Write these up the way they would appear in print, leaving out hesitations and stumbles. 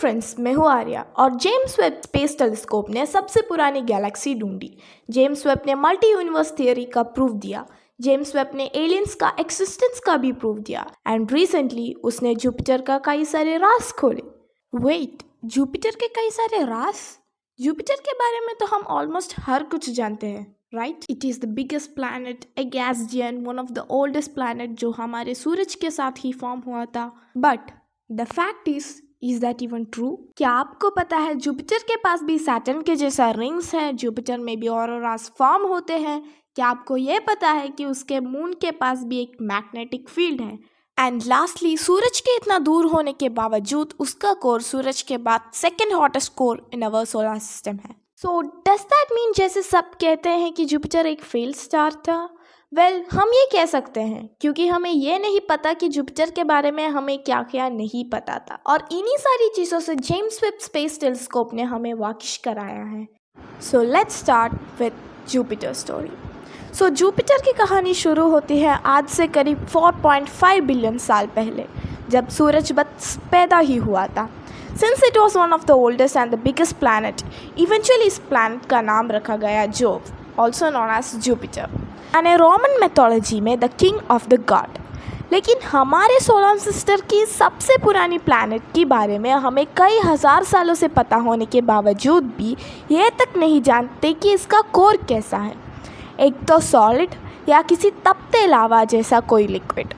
Friends, मैं हूँ आर्या और जेम्स वेब स्पेस टेलीस्कोप ने सबसे पुरानी गैलेक्सी ढूंढी। जेम्स वेब ने मल्टी यूनिवर्स थियरी का प्रूफ दिया। जेम्स वेब ने एलियंस का एक्सिस्टेंस का भी प्रूफ दिया एंड रिसेंटली उसने जुपिटर का कई सारे राज खोले। वेट, जुपिटर के कई सारे राज? जुपिटर के बारे में तो हम ऑलमोस्ट हर कुछ जानते हैं, right? It is the biggest planet, a gas giant, one of the oldest planet जो हमारे सूरज के साथ ही फॉर्म हुआ था। But the fact is that even true? क्या आपको पता है जुपिटर के पास भी सैटर्न के जैसा रिंग्स हैं? जुपिटर में भी ऑरोरास फॉर्म होते हैं। क्या आपको ये पता है कि उसके मून के पास भी एक मैग्नेटिक फील्ड है? एंड लास्टली, सूरज के इतना दूर होने के बावजूद उसका कोर सूरज के बाद second hottest core in our solar system है। सो डज दैट मीन जैसे सब कहते हैं कि जुपिटर एक फेल्ड स्टार था? वेल, हम ये कह सकते हैं क्योंकि हमें ये नहीं पता कि जुपिटर के बारे में हमें क्या क्या नहीं पता था, और इन्हीं सारी चीज़ों से जेम्स वेब स्पेस टेलीस्कोप ने हमें वाकिफ कराया है। So let's start with Jupiter story. So Jupiter की कहानी शुरू होती है आज से करीब 4.5 बिलियन साल पहले, जब सूरज बस पैदा ही हुआ था। Since it was one of the oldest and the biggest planet, eventually इस प्लैनेट का नाम रखा गया Jove, also known as Jupiter, and Roman mythology में the king of the god. लेकिन हमारे सोलर सिस्टम की सबसे पुरानी प्लैनेट के बारे में हमें कई हज़ार सालों से पता होने के बावजूद भी ये तक नहीं जानते कि इसका कोर कैसा है, एक तो सॉलिड या किसी तपते लावा जैसा कोई लिक्विड।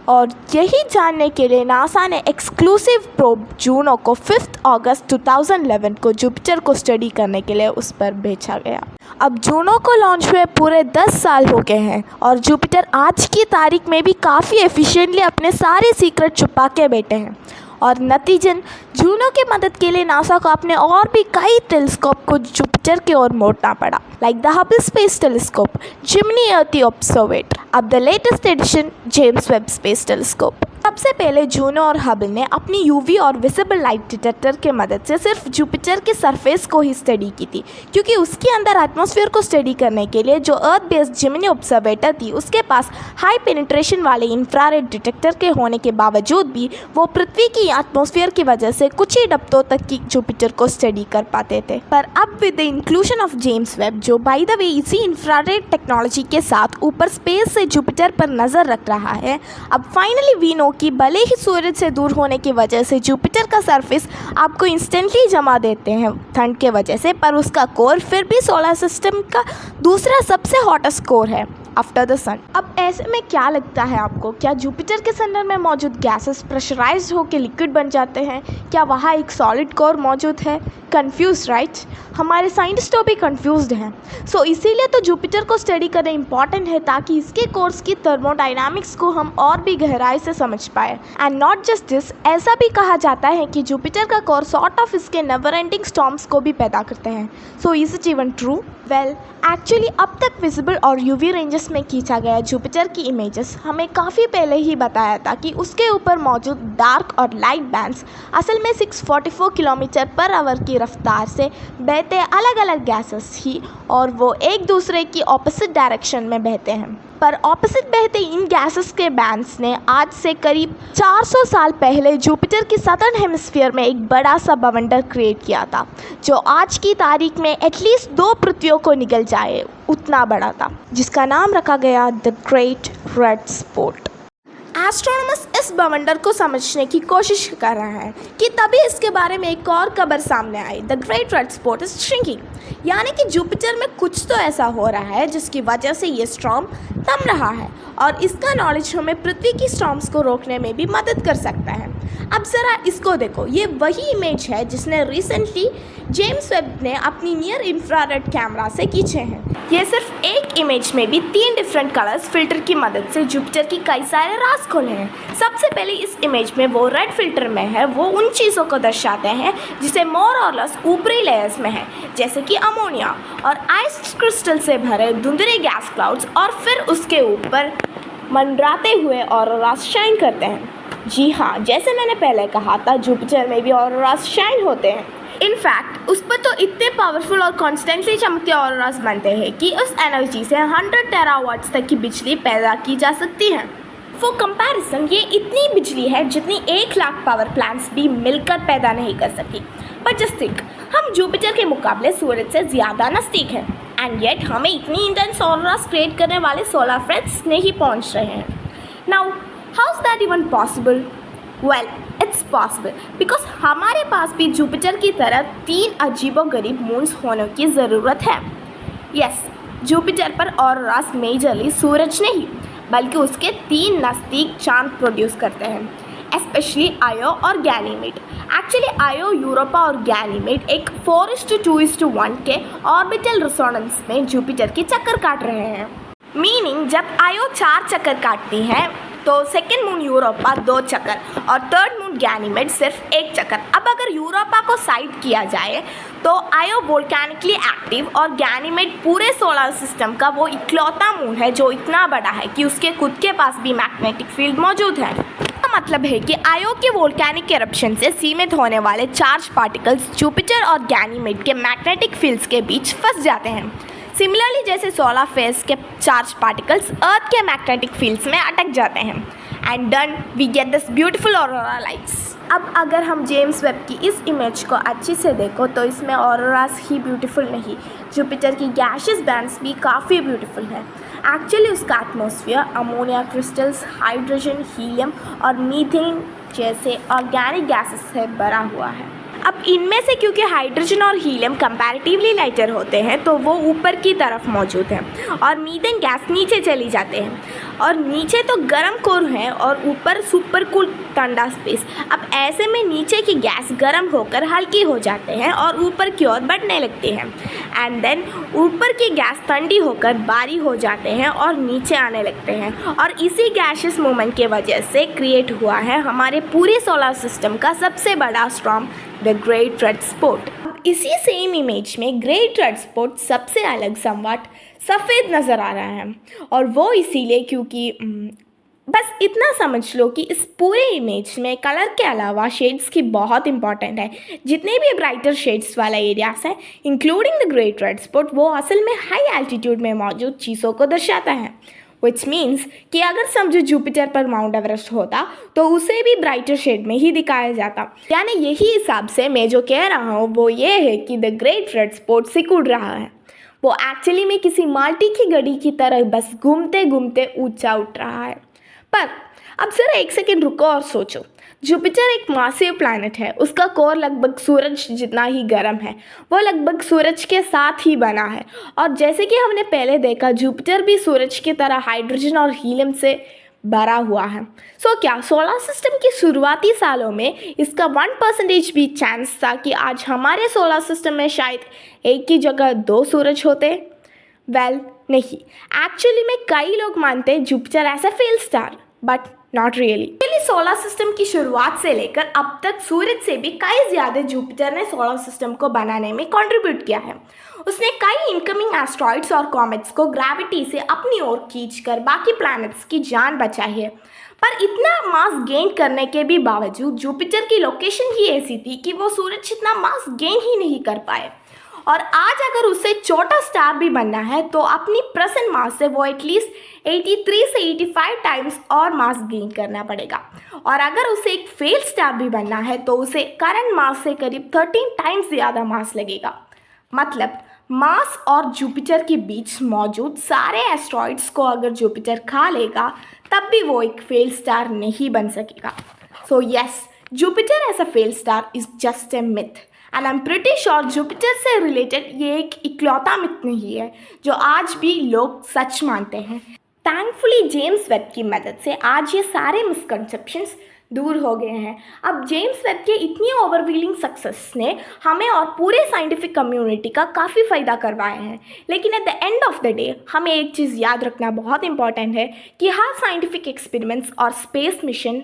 और यही जानने के लिए नासा ने एक्सक्लूसिव प्रोब जूनो को 5 अगस्त 2011 को जुपिटर को स्टडी करने के लिए उस पर भेजा गया। अब जूनो को लॉन्च हुए पूरे 10 साल हो गए हैं और जुपिटर आज की तारीख में भी काफ़ी एफिशिएंटली अपने सारे सीक्रेट छुपा के बैठे हैं। और नतीजन जूनो के मदद के लिए नासा को अपने और भी कई टेलीस्कोप को जुपिटर की ओर मोड़ना पड़ा, like the Hubble space telescope, Gemini earth observatory, अब the latest edition James Webb space telescope. सबसे पहले जूनो और हबल ने अपनी यूवी और विजिबल लाइट डिटेक्टर के मदद से सिर्फ जुपिटर के सरफेस को ही स्टडी की थी, क्योंकि उसके अंदर एटमॉस्फेयर को स्टडी करने के लिए जो अर्थ बेस्ड जिमिनी ऑब्जर्वेटर थी उसके पास हाई पेनिट्रेशन वाले इंफ्रारेड डिटेक्टर के होने के बावजूद भी वो पृथ्वी की एटमॉस्फेयर की वजह से कुछ ही डब्बों तक की जुपिटर को स्टडी कर पाते थे। पर अब with the inclusion of James Webb, जो बाय द वे इसी इंफ्रारेड टेक्नोलॉजी के साथ ऊपर स्पेस से जुपिटर पर नजर रख रहा है, अब फाइनली वी नो कि भले ही सूरज से दूर होने की वजह से जुपिटर का सरफेस आपको इंस्टेंटली जमा देते हैं ठंड के वजह से, पर उसका कोर फिर भी सोलर सिस्टम का दूसरा सबसे हॉटेस्ट कोर है आफ्टर द सन। अब ऐसे में क्या लगता है आपको, क्या जुपिटर के सेंटर में मौजूद गैसेस प्रेशराइज्ड होकर लिक्विड बन जाते हैं? क्या वहाँ एक सॉलिड कोर मौजूद है? Confuse, right? हमारे साइंटिस्टों भी कंफ्यूज्ड हैं। सो इसीलिए तो जुपिटर को स्टडी करना इंपॉर्टेंट है, ताकि इसके कोर्स की थर्मोडाइनामिक्स को हम और भी गहराई से समझ पाए। एंड नॉट जस्ट दिस, ऐसा भी कहा जाता है कि जुपिटर का कोर सॉर्ट ऑफ इसके नेवर एंडिंग स्टॉर्म्स को भी पैदा करते हैं। So is it even true? Well, actually अब तक विजिबल और यूवी रेंजेस में खींचा गया जुपिटर की इमेजेस हमें काफ़ी पहले ही बताया था कि उसके ऊपर मौजूद डार्क और लाइट बैंड्स असल में 644 किलोमीटर पर आवर की रफ्तार से बहते अलग अलग गैसेस ही, और वो एक दूसरे की ऑपोजिट डायरेक्शन में बहते हैं। पर ऑपोजिट बहते इन गैसेस के बैंड्स ने आज से करीब 400 साल पहले जुपिटर की सदर्न हेमिस्फीयर में एक बड़ा सा बवंडर क्रिएट किया था, जो आज की तारीख में एटलीस्ट 2 पृथ्वियों को निगल जाए उतना बड़ा था, जिसका नाम रखा गया the great red spot. Astronomers इस बवंडर को समझने की कोशिश कर रहे हैं कि तभी इसके बारे में एक और खबर सामने आई, the great red spot is shrinking, यानी कि जुपिटर में कुछ तो ऐसा हो रहा है जिसकी वजह से ये स्टॉर्म थम रहा है, और इसका नॉलेज हमें पृथ्वी की स्टॉर्म्स को रोकने में भी मदद कर सकता है। अब ज़रा इसको देखो, ये वही इमेज है जिसने रिसेंटली जेम्स वेब ने अपनी नियर इंफ्रारेड कैमरा से खींचे हैं। ये सिर्फ एक इमेज में भी 3 डिफरेंट कलर्स फिल्टर की मदद से जुपिटर की कई सारे राज खोले हैं। सबसे पहले इस इमेज में वो रेड फिल्टर में है, वो उन चीज़ों को दर्शाते हैं जिसे मोर और लेस ऊपरी लेयर्स में है, जैसे कि अमोनिया और आइस क्रिस्टल से भरे धुंधले गैस क्लाउड्स, और फिर उसके ऊपर मंडराते हुए ऑरोरास शाइन करते हैं। जी हाँ, जैसे मैंने पहले कहा था, जुपिटर में भी ऑरोरास शाइन होते हैं। इनफैक्ट उस पर तो इतने पावरफुल और कॉन्स्टेंटली चमकते ऑरोरास बनते हैं कि उस एनर्जी से 100 टेरावाट्स तक की बिजली पैदा की जा सकती है। फॉर कंपैरिजन ये इतनी बिजली है जितनी 1 लाख पावर प्लांट्स भी मिलकर पैदा नहीं कर सकती। पर जस्ट थिंक, हम जुपिटर के मुकाबले सूरज से ज़्यादा नज़दीक हैं एंड येट हमें इतनी इंटेंस ऑरोरास क्रिएट करने वाले सोलर फ्लेयर्स नहीं पहुंच रहे हैं। Now how is that even possible? Well, it's possible because हमारे पास भी जुपिटर की तरह 3 अजीबोगरीब मून्स होने की ज़रूरत है। यस, जुपिटर पर ऑरोरास मेजरली सूरज नहीं बल्कि उसके 3 नज़दीक चांद प्रोड्यूस करते हैं, स्पेशली आयो और गैनीमेड। एक्चुअली आयो, यूरोपा और गैनीमेड एक 4:2:1 के ऑर्बिटल रेजोनेंस में जुपिटर की चक्कर काट रहे हैं। मीनिंग जब आयो 4 चक्कर काटती है तो सेकेंड मून यूरोपा 2 चक्कर और थर्ड मून गैनीमेड सिर्फ 1 चक्कर। अब अगर यूरोपा को साइड किया जाए तो आयो वोल्केनिकली एक्टिव और गैनीमेड पूरे सोलर सिस्टम का वो इकलौता मून है जो इतना बड़ा है कि उसके खुद के पास भी मैग्नेटिक फील्ड मौजूद है। इसका मतलब है कि आयो के वोल्केनिक एरप्शन से सीमित होने वाले चार्ज पार्टिकल्स जुपिटर और गैनीमेड के मैग्नेटिक फील्ड्स के बीच फंस जाते हैं। सिमिलरली जैसे सोलर फेज के चार्ज पार्टिकल्स अर्थ के मैग्नेटिक फील्ड्स में अटक जाते हैं and then we get this beautiful aurora lights. अब अगर हम जेम्स वेब की इस इमेज को अच्छे से देखो तो इसमें ऑरोरास ही ब्यूटीफुल नहीं, जुपिटर की गैशियस बैंड्स भी काफ़ी ब्यूटीफुल है। एक्चुअली उसका atmosphere ammonia crystals, hydrogen, helium और मीथेन जैसे ऑर्गेनिक गैसेस से भरा हुआ है। अब इनमें से क्योंकि हाइड्रोजन और हीलियम कंपैरेटिवली लाइटर होते हैं तो वो ऊपर की तरफ मौजूद हैं और मीथेन गैस नीचे चली जाते हैं और नीचे तो गर्म कोर है और ऊपर सुपर कूल ठंडा स्पेस। अब ऐसे में नीचे की गैस गर्म होकर हल्की हो जाते हैं और ऊपर की ओर बढ़ने लगते हैं एंड देन ऊपर की गैस ठंडी होकर भारी हो जाते हैं और नीचे आने लगते हैं और इसी गैशियस मूवमेंट के वजह से क्रिएट हुआ है हमारे पूरे सोलर सिस्टम का सबसे बड़ा storm, the great red spot. इसी सेम इमेज में ग्रेट रेड स्पॉट सबसे अलग समवट सफ़ेद नज़र आ रहा है और वो इसीलिए क्योंकि बस इतना समझ लो कि इस पूरे इमेज में कलर के अलावा शेड्स की बहुत इंपॉर्टेंट है। जितने भी ब्राइटर शेड्स वाला एरियाज है including the great red spot वो असल में हाई एल्टीट्यूड में मौजूद चीज़ों को दर्शाता है। विच मीन्स कि अगर समझो जुपिटर पर माउंट एवरेस्ट होता तो उसे भी ब्राइटर शेड में ही दिखाया जाता। यानी यही हिसाब से मैं जो कह रहा हूँ वो ये है कि द ग्रेट रेड स्पॉट सिकुड़ रहा है। वो एक्चुअली में किसी माल्टी की घड़ी की तरह बस घूमते घूमते ऊंचा उठ रहा है। पर अब जरा 1 सेकेंड रुको और सोचो, जुपिटर एक मासिव प्लैनेट है, उसका कोर लगभग सूरज जितना ही गर्म है, वो लगभग सूरज के साथ ही बना है और जैसे कि हमने पहले देखा जुपिटर भी सूरज की तरह हाइड्रोजन और हीलियम से भरा हुआ है। क्या सोलर सिस्टम की शुरुआती सालों में इसका 1% भी चांस था कि आज हमारे सोलर सिस्टम में शायद एक की जगह 2 सूरज होते? वेल, नहीं। एक्चुअली में कई लोग मानते हैं Jupiter as a fail star, but not really. Solar system की शुरुआत से लेकर अब तक सूरज से भी कई ज़्यादा जुपिटर ने सोलर सिस्टम को बनाने में कंट्रीब्यूट किया है। उसने कई इनकमिंग एस्ट्रॉइड्स और कॉमेट्स को ग्रेविटी से अपनी ओर खींचकर बाकी प्लैनेट्स की जान बचाई है। पर इतना मास गेन करने के भी बावजूद जुपिटर की लोकेशन ही ऐसी थी कि वो सूरज जितना मास गेन ही नहीं कर पाए और आज अगर उसे छोटा स्टार भी बनना है तो अपनी प्रेजेंट मास से वो एटलीस्ट 83 से 85 टाइम्स और मास गेन करना पड़ेगा और अगर उसे एक फेल स्टार भी बनना है तो उसे करंट मास से करीब 13 टाइम्स ज़्यादा मास लगेगा। मतलब मार्स और जुपिटर के बीच मौजूद सारे एस्ट्रॉइड्स को अगर जुपिटर खा लेगा तब भी वो एक फेल स्टार नहीं बन सकेगा। So yes, Jupiter as a fail star is just a myth and I am pretty sure Jupiter से रिलेटेड ये एक इकलौता मिथ नहीं है जो आज भी लोग सच मानते हैं। थैंकफुली जेम्स वेब की मदद से आज ये सारे मिसकंसेप्शंस दूर हो गए हैं। अब जेम्स वेब के इतनी ओवरव्हीलिंग सक्सेस ने हमें और पूरे साइंटिफिक कम्युनिटी का काफ़ी फ़ायदा करवाया है, लेकिन at the end of the day हमें एक चीज़ याद रखना बहुत इंपॉर्टेंट है कि हर साइंटिफिक एक्सपेरिमेंट्स और स्पेस मिशन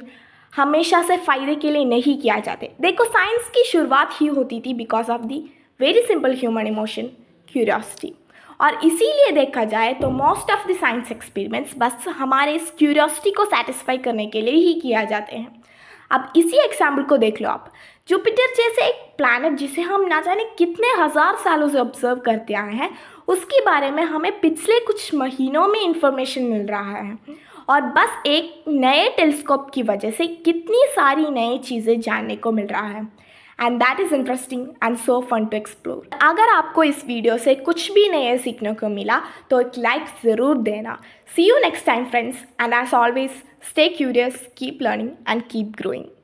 हमेशा से फ़ायदे के लिए नहीं किया जाते। देखो, साइंस की शुरुआत ही होती थी because of the very simple human emotion, curiosity. और इसीलिए देखा जाए तो most of the science experiments बस हमारे इस क्यूरियोसिटी को सेटिस्फाई करने के लिए ही किया जाते हैं। अब इसी एग्जाम्पल को देख लो आप, जुपिटर जैसे एक प्लैनेट जिसे हम ना जाने कितने हज़ार सालों से ऑब्जर्व करते आए हैं, उसके बारे में हमें पिछले कुछ महीनों में इंफॉर्मेशन मिल रहा है और बस एक नए टेलीस्कोप की वजह से कितनी सारी नई चीज़ें जानने को मिल रहा है। And that is interesting and so fun to explore. अगर आपको इस वीडियो से कुछ भी नया सीखने को मिला तो एक लाइक ज़रूर देना। See you next time friends, and as always stay curious, keep learning and keep growing.